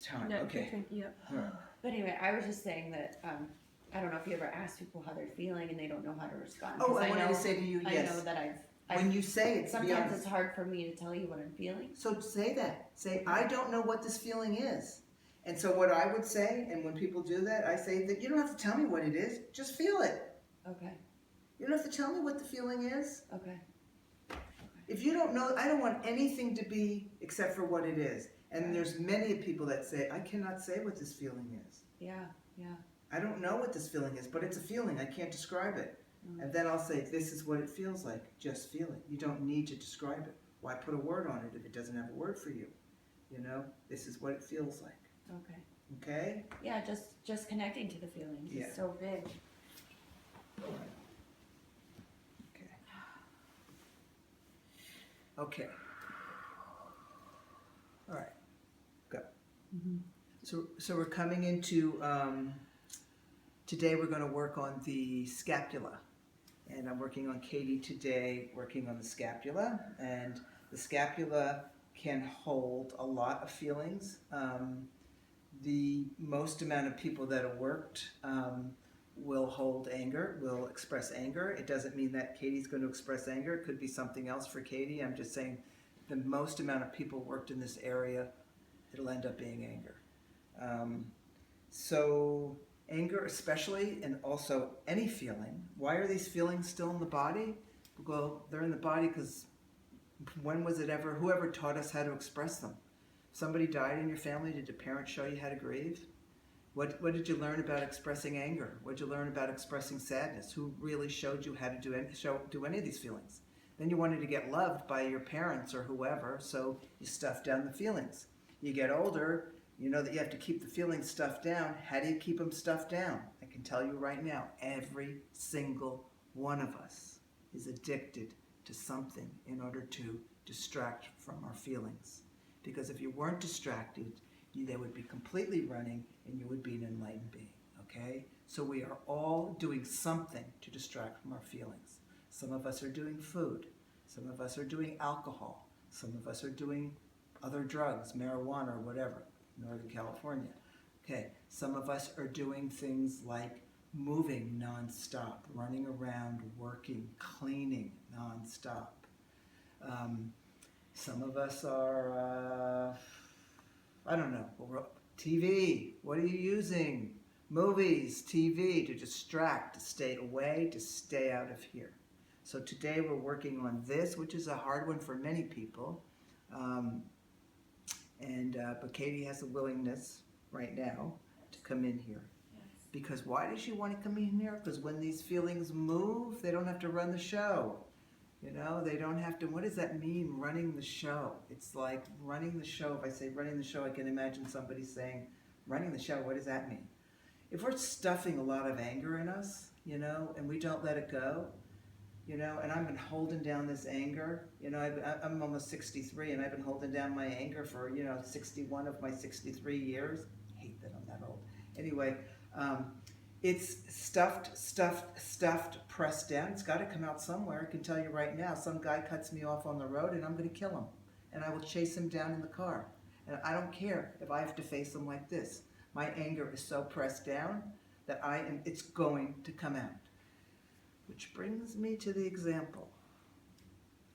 time. No, Okay. yep. All right. But anyway, I was just saying that I don't know if you ever ask people how they're feeling and they don't know how to respond. Oh, 'Cause I wanted to say to you, I yes. know that When you say it, to be sometimes honest. it's hard for me to tell you what I'm feeling. So say that. Say, I don't know what this feeling is. And so what I would say, and when people do that, I say that you don't have to tell me what it is. Just feel it. Okay. You don't have to tell me what the feeling is. Okay. If you don't know, I don't want anything to be except for what it is. And there's many people that say, I cannot say what this feeling is. Yeah, yeah. I don't know what this feeling is, but it's a feeling. I can't describe it. And then I'll say, this is what it feels like. Just feel it. You don't need to describe it. Why put a word on it if it doesn't have a word for you? You know, this is what it feels like. Okay. Okay? Yeah, just connecting to the feelings is so big. All right. Okay. Okay. All right. Go. Mm-hmm. So we're coming into, today we're going to work on the scapula. And I'm working on Katie today, working on the scapula. And the scapula can hold a lot of feelings. The most amount of people that have worked will hold anger, will express anger. It doesn't mean that Katie's going to express anger. It could be something else for Katie. I'm just saying the most amount of people worked in this area, it'll end up being anger. So anger especially, and also any feeling. Why are these feelings still in the body? Well, they're in the body because when was it ever, whoever taught us how to express them? Somebody died in your family, did your parents show you how to grieve? What did you learn about expressing anger? What did you learn about expressing sadness? Who really showed you how to do any of these feelings? Then you wanted to get loved by your parents or whoever, so you stuffed down the feelings. You get older, you know that you have to keep the feelings stuffed down. How do you keep them stuffed down? I can tell you right now, every single one of us is addicted to something in order to distract from our feelings. Because if you weren't distracted, they would be completely running and you would be an enlightened being, okay? So we are all doing something to distract from our feelings. Some of us are doing food. Some of us are doing alcohol. Some of us are doing other drugs, marijuana or whatever, Northern California. Okay, some of us are doing things like moving nonstop, running around, working, cleaning nonstop. Some of us are, I don't know, TV. What are you using? Movies, TV, to distract, to stay away, to stay out of here. So today we're working on this, which is a hard one for many people. But Katie has a willingness right now to come in here. Yes. Because why does she want to come in here? Because when these feelings move, they don't have to run the show. You know, they don't have to, what does that mean, running the show? It's like running the show. If I say running the show, I can imagine somebody saying, running the show, what does that mean? If we're stuffing a lot of anger in us, you know, and we don't let it go, you know, and I've been holding down this anger, you know, I'm almost 63 and I've been holding down my anger for, you know, 61 of my 63 years. I hate that I'm that old. Anyway, it's stuffed, pressed down. It's got to come out somewhere. I can tell you right now, some guy cuts me off on the road and I'm going to kill him. And I will chase him down in the car. And I don't care if I have to face him like this. My anger is so pressed down that it's going to come out. Which brings me to the example.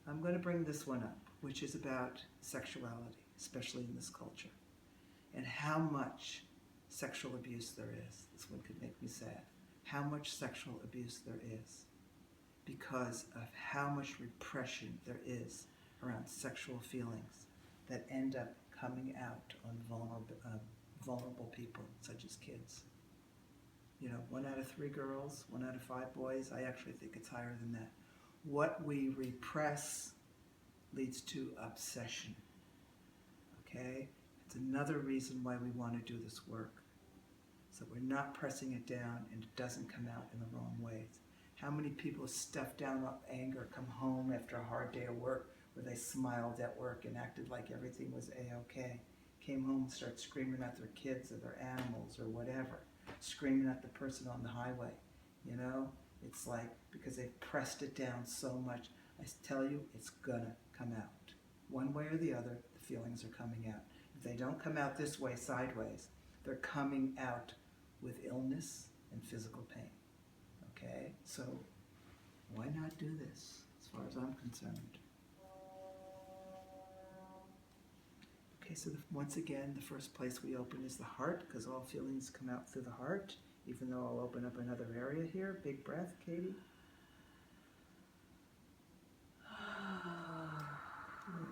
I'm going to bring this one up, which is about sexuality, especially in this culture, and how much sexual abuse there is. This one could make me sad. How much sexual abuse there is because of how much repression there is around sexual feelings that end up coming out on vulnerable people, such as kids. You know, 1 out of 3 girls, 1 out of 5 boys. I actually think it's higher than that. What we repress leads to obsession. Okay? It's another reason why we want to do this work. So we're not pressing it down and it doesn't come out in the wrong ways. How many people stuff down anger, come home after a hard day of work where they smiled at work and acted like everything was A-okay. Came home and started screaming at their kids or their animals or whatever. Screaming at the person on the highway, you know? It's like, because they've pressed it down so much, I tell you, it's gonna come out. One way or the other, the feelings are coming out. They don't come out this way, sideways. They're coming out with illness and physical pain. Okay? So why not do this, as far as I'm concerned? Okay, so once again, the first place we open is the heart, because all feelings come out through the heart, even though I'll open up another area here. Big breath, Katie.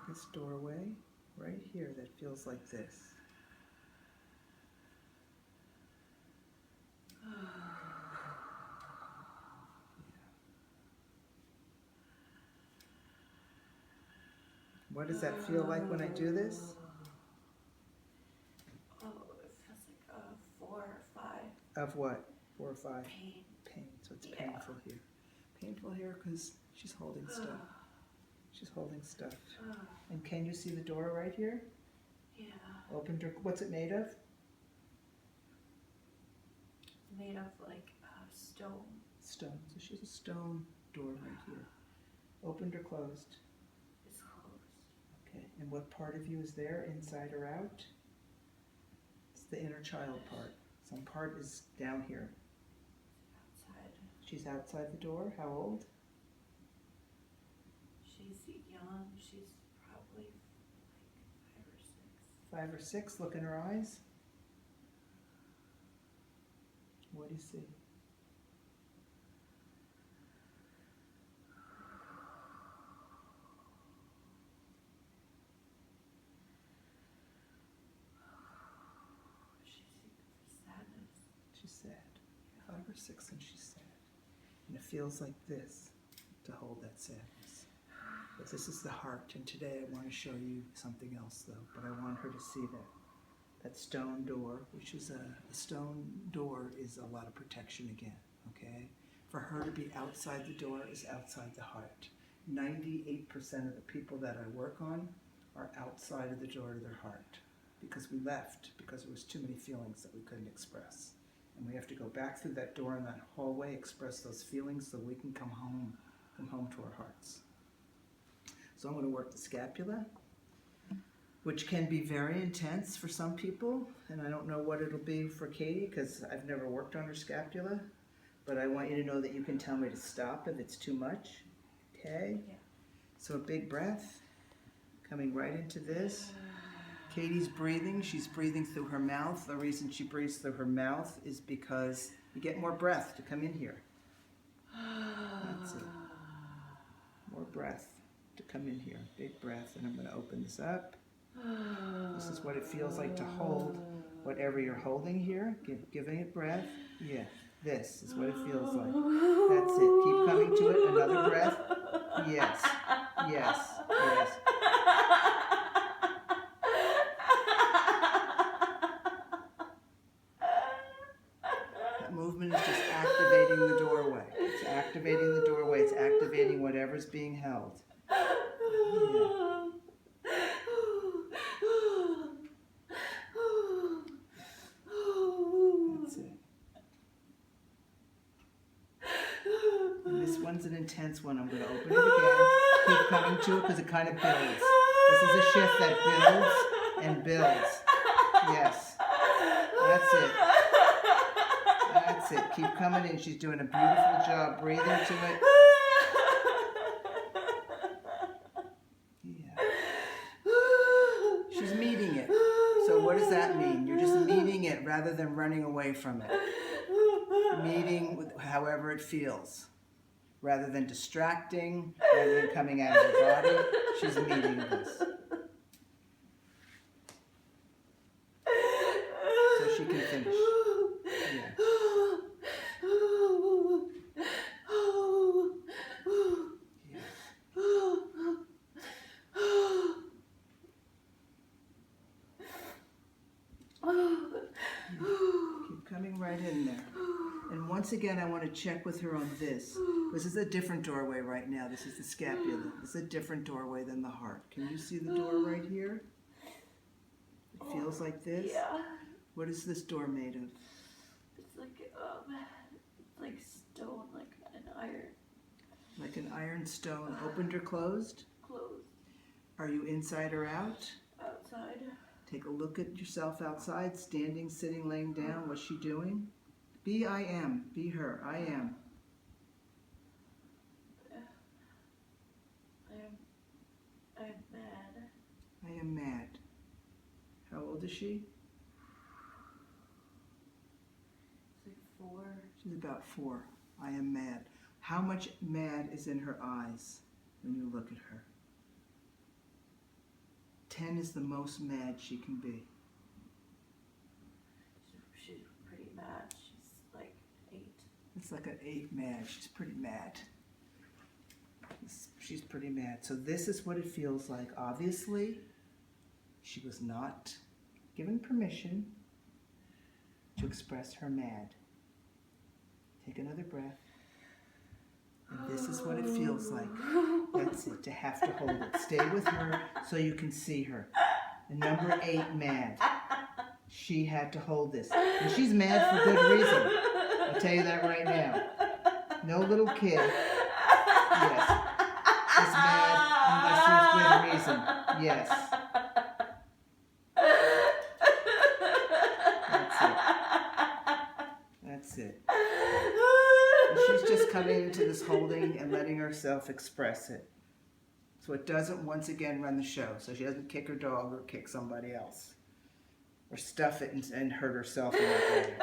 This doorway, right here, that feels like this. What does that feel like when I do this? Oh, it feels like 4 or 5. Of what? 4 or 5? Pain. Pain. So it's painful here. Painful here because she's holding stuff. She's holding stuff. And can you see the door right here? Yeah. Opened her. What's it made of? It's made of like stone. Stone. So she's a stone door right here. Opened or closed? It's closed. Okay. And what part of you is there, inside or out? It's the inner child part. Some part is down here. Outside. She's outside the door. How old? She's young. She's probably like 5 or 6. 5 or 6. Look in her eyes. What do you see? She's sadness. She's sad. 5 or 6 and she's sad. And it feels like this to hold that sadness. But this is the heart, and today I want to show you something else though, but I want her to see that stone door, which is a stone door is a lot of protection again, okay? For her to be outside the door is outside the heart. 98% of the people that I work on are outside of the door to their heart because we left, because there was too many feelings that we couldn't express. And we have to go back through that door in that hallway, express those feelings so we can come home to our hearts. So I'm going to work the scapula, which can be very intense for some people, and I don't know what it'll be for Katie because I've never worked on her scapula, but I want you to know that you can tell me to stop if it's too much, okay? Yeah. So a big breath, coming right into this. Katie's breathing, she's breathing through her mouth. The reason she breathes through her mouth is because you get more breath to come in here. That's it. More breath to come in here. Big breath, and I'm going to open this up. This is what it feels like to hold whatever you're holding here. Giving it breath. Yeah, this is what it feels like. That's it. Keep coming to it. Another breath. Yes, yes, yes. That movement is just activating the doorway. It's activating the doorway. It's activating whatever's being held. Yeah. That's it. And this one's an intense one. I'm going to open it again. Keep coming to it because it kind of builds. This is a shift that builds and builds. Yes. That's it. That's it. Keep coming in. She's doing a beautiful job. Breathing to it. Yeah. She's meeting it. So what does that mean? You're just meeting it rather than running away from it. Meeting with however it feels. Rather than distracting, rather than coming out of her body, she's meeting this. So she can finish. Yeah. Keep coming right in there. And once again, I want to check with her on this. This is a different doorway right now. This is the scapula. This is a different doorway than the heart. Can you see the door right here? It feels like this? Yeah. What is this door made of? It's like stone, like an iron. Like an iron stone. Opened or closed? Closed. Are you inside or out? Outside. Take a look at yourself outside, standing, sitting, laying down. What's she doing? Be I am. Be her. I am. I'm mad. I am mad. How old is she? It's like 4. She's about 4. I am mad. How much mad is in her eyes when you look at her? 10 is the most mad she can be. She's pretty mad. She's like 8. It's like an 8 mad. She's pretty mad. She's pretty mad. So this is what it feels like. Obviously, she was not given permission to express her mad. Take another breath. And this is what it feels like. That's it, to have to hold it. Stay with her so you can see her. And number 8, mad. She had to hold this. And she's mad for good reason. I'll tell you that right now. No little kid, yes, is mad unless there's good reason. Yes. That's it. And she's just coming into this holding and letting herself express it. So it doesn't once again run the show. So she doesn't kick her dog or kick somebody else. Or stuff it and hurt herself in that way.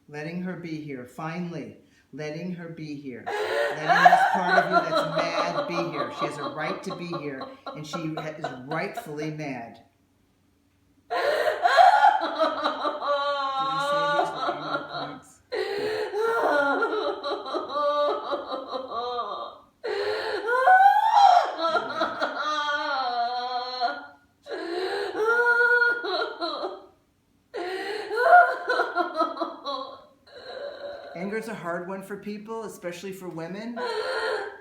Letting her be here, finally. Letting her be here. Letting this part of you that's mad be here. She has a right to be here, and she is rightfully mad. Did I say these were anger points? Anger is a hard one for people, especially for women.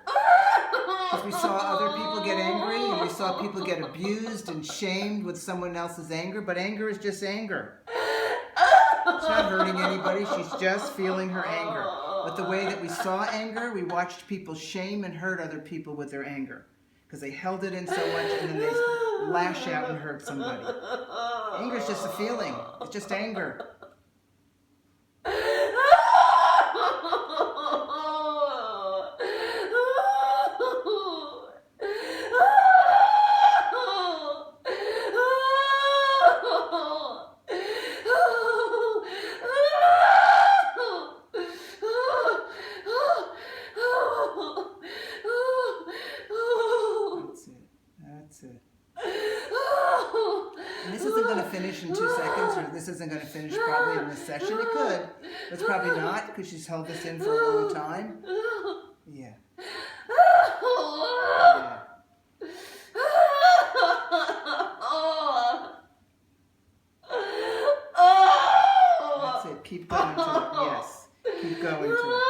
Because we saw other people get angry, and we saw people get abused and shamed with someone else's anger, but anger is just anger. She's not hurting anybody, she's just feeling her anger. But the way that we saw anger, we watched people shame and hurt other people with their anger. Because they held it in so much, and then they lash out and hurt somebody. Anger is just a feeling. It's just anger. And this isn't going to finish in 2 seconds, or this isn't going to finish probably in this session. It could, but it's probably not, because she's held this in for a long time. Yeah. Yeah. That's it. Keep going to it. Yes. Keep going to it.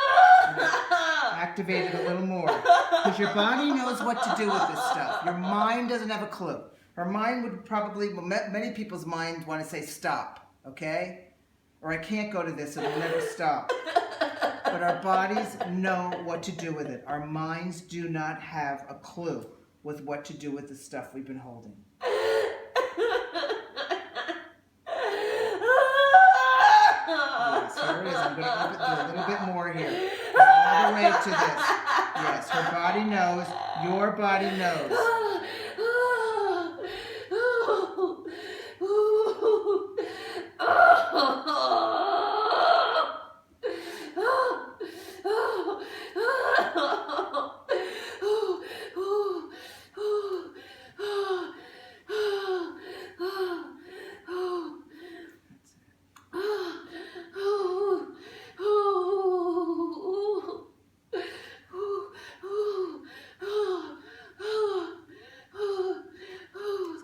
Activate it a little more. Because your body knows what to do with this stuff. Your mind doesn't have a clue. Her mind would probably, well, many people's minds want to say stop, okay? Or I can't go to this, it'll never stop. But our bodies know what to do with it. Our minds do not have a clue with what to do with the stuff we've been holding. Yes, here it is. I'm going to do a little bit more here. Go all the way to this. Yes, her body knows. Your body knows.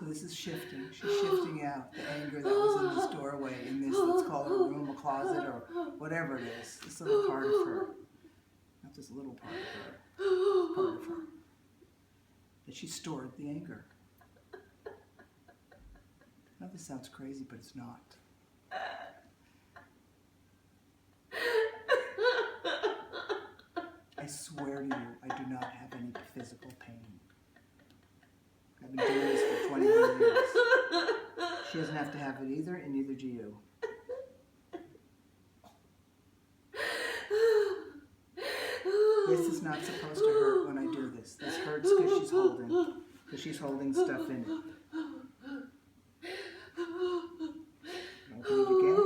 This is shifting. She's shifting out the anger that was in this doorway, in this, let's call it a room, a closet, or whatever it is. This little part of her. Not this little part of her. This part of her. That she stored the anger. I know this sounds crazy, but it's not. I swear to you, I do not have any physical pain. I've been doing this for 21 years. She doesn't have to have it either, and neither do you. This is not supposed to hurt when I do this. This hurts because she's holding stuff in it. Open it again.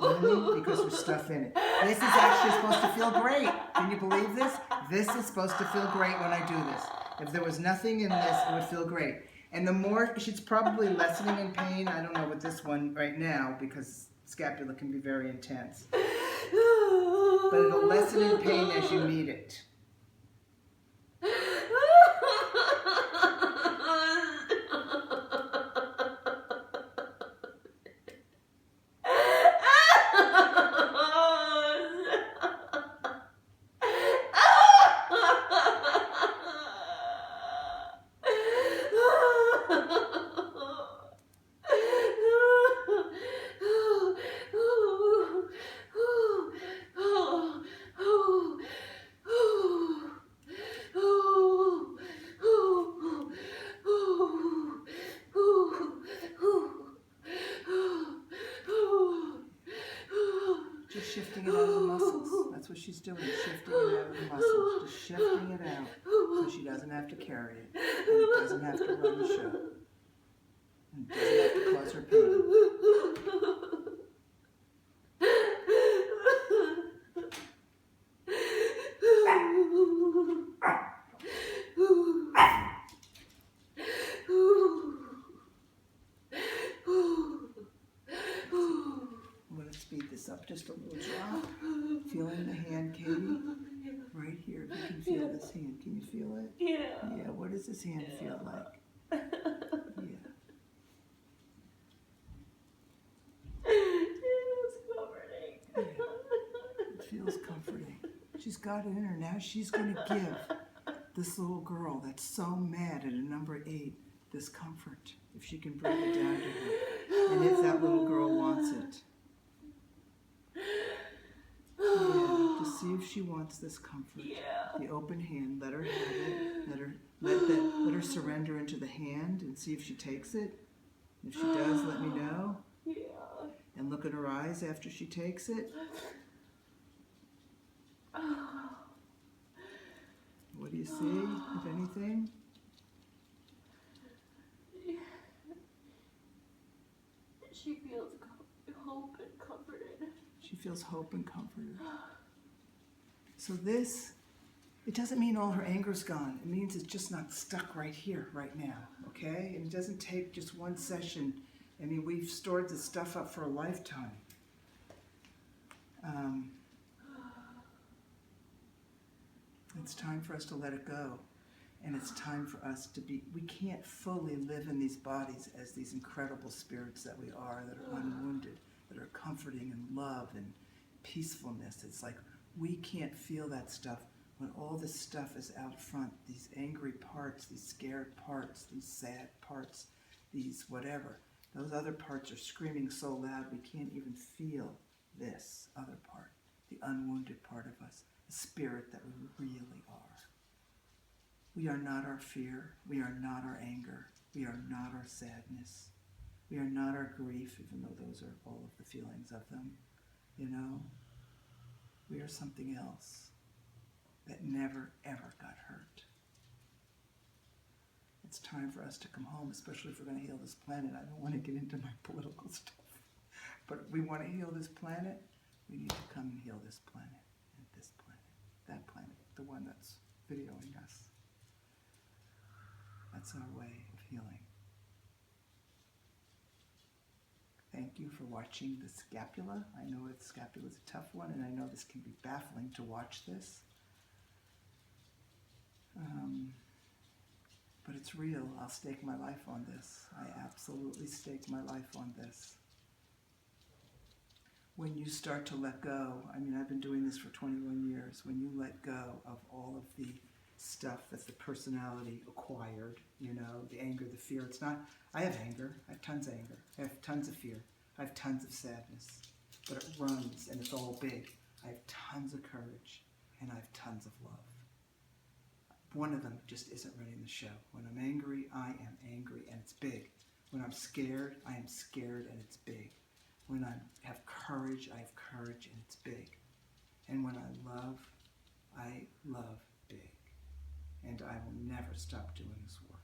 Only because there's stuff in it. This is actually supposed to feel great. Can you believe this? This is supposed to feel great when I do this. If there was nothing in this, it would feel great. And the more, she's probably lessening in pain. I don't know with this one right now because scapula can be very intense. But it'll lessen in pain as you need it. Shifting it out of the muscles. That's what she's doing, shifting it out of the muscles. Just shifting it out so she doesn't have to carry it. And it doesn't have to run the show. And it doesn't have to cause her pain. Speed this up just a little drop. Feeling the hand, Katie? Right here. If you can feel this hand. Can you feel it? Yeah. Yeah, what does this hand feel like? Yeah. It feels comforting. Yeah. It feels comforting. She's got it in her. Now she's going to give this little girl that's so mad at a number 8 this comfort. If she can bring it down to her. And if that little girl wants it. Yeah, just see if she wants this comfort. Yeah. The open hand, let her have it. Let her surrender into the hand and see if she takes it. If she does, let me know. Yeah. And look at her eyes after she takes it. What do you see, if anything? She feels hope and comforted. She feels hope and comforted. So this, it doesn't mean all her anger's gone. It means it's just not stuck right here, right now, okay? And it doesn't take just one session. I mean, we've stored this stuff up for a lifetime. It's time for us to let it go. And it's time for us to be, we can't fully live in these bodies as these incredible spirits that we are, that are unwounded, that are comforting and love and peacefulness. It's like we can't feel that stuff when all this stuff is out front, these angry parts, these scared parts, these sad parts, these whatever. Those other parts are screaming so loud we can't even feel this other part, the unwounded part of us, the spirit that we really are. We are not our fear. We are not our anger. We are not our sadness. We are not our grief, even though those are all of the feelings of them. You know, we are something else that never, ever got hurt. It's time for us to come home, especially if we're going to heal this planet. I don't want to get into my political stuff. But if we want to heal this planet, we need to come and heal this planet, and this planet, that planet, the one that's videoing us. That's our way of healing. Thank you for watching the scapula. I know the scapula is a tough one, and I know this can be baffling to watch this. But it's real. I'll stake my life on this. I absolutely stake my life on this. When you start to let go, I mean, I've been doing this for 21 years. When you let go of all of the stuff that's the personality acquired, you know, the anger, the fear. It's not, I have anger. I have tons of anger. I have tons of fear. I have tons of sadness. But it runs and it's all big. I have tons of courage and I have tons of love. One of them just isn't running the show. When I'm angry, I am angry and it's big. When I'm scared, I am scared and it's big. When I have courage, I have courage and it's big. And when I love big. And I will never stop doing this work.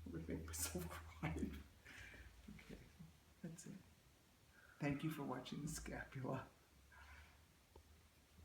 I'm going to make myself cry. Okay, that's it. Thank you for watching the Scapula.